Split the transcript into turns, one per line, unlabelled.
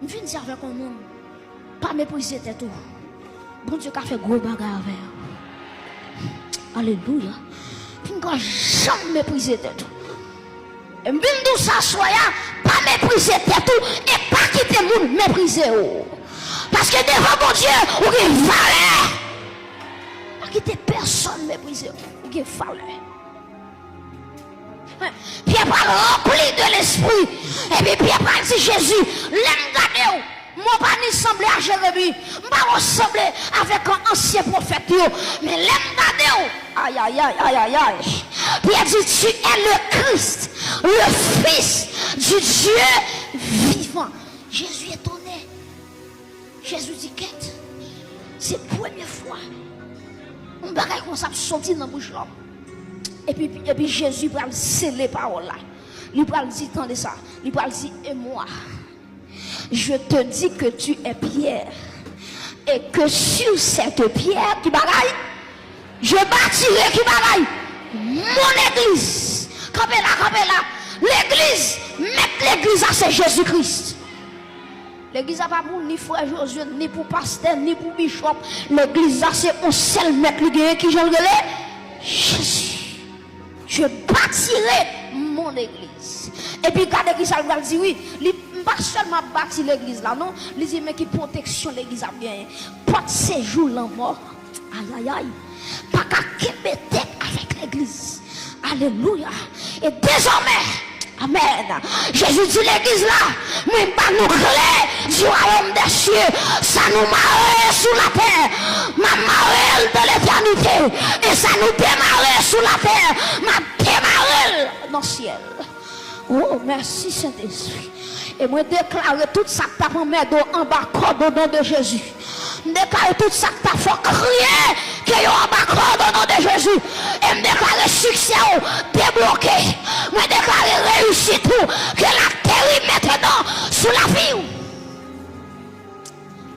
Je viens dire avec un monde. Pas mépriser tête. Bon Dieu qui a fait gros bagarre avec. Alléluia. Puis quand jamais mépriser tête. Et je viens de s'asseoir, pas mépriser tête et pas quitter le monde mépriser. Parce que devant mon Dieu, vous avez valeur. Pas quitter personne mépriser. Vous avez valeur. Pierre parle rempli de l'esprit. Et puis Pierre parle dit Jésus, l'aime gardez. Moi pas ni semblé à Jérémie, pas ressembler avec un ancien prophète, mais l'aime gardez. Aïe aïe aïe aïe aïe aïe. Pierre dit tu es le Christ, le Fils du Dieu vivant. Jésus est étonné. Jésus dit quête. C'est la première fois. On va comme ça sortir dans la bouche là. Et puis Jésus va sceller parole là. Il va dire, attendez ça. Il va dire, et moi, je te dis que tu es Pierre. Et que sur cette pierre, qui bagaille, je bâtirai qui bagaille mon église. Campez là. L'église, mettre l'église à c'est Jésus-Christ. L'église n'a pas pour ni frère Josué, ni pour pasteur, ni pour bishop. L'église c'est un seul mec qui j'en relais. Jésus. Je bâtirai mon église. Et puis, quand l'église a dit oui, il ne pas seulement bâtir l'église là, non. Il dit, mais qui protection l'église a bien. Pas de séjour la mort. Aïe, aïe, aïe. Pas qu'à québec avec l'église. Alléluia. Et désormais, amen. Jésus dit l'église là, mais pas nous clés du royaume des cieux. Ça nous marre sous la terre. Ma marre de l'éternité. Et ça nous démarre sous la terre. Ma démarre dans le ciel. Oh, merci Saint-Esprit. Et moi déclare tout ça que tu as mis en bas au nom de Jésus. Déclare tout ça que tu as fait crier qu'il y a en bas au nom de Jésus. Et me déclare succès débloqué. Me déclare réussite que la terre maintenant sous la vie.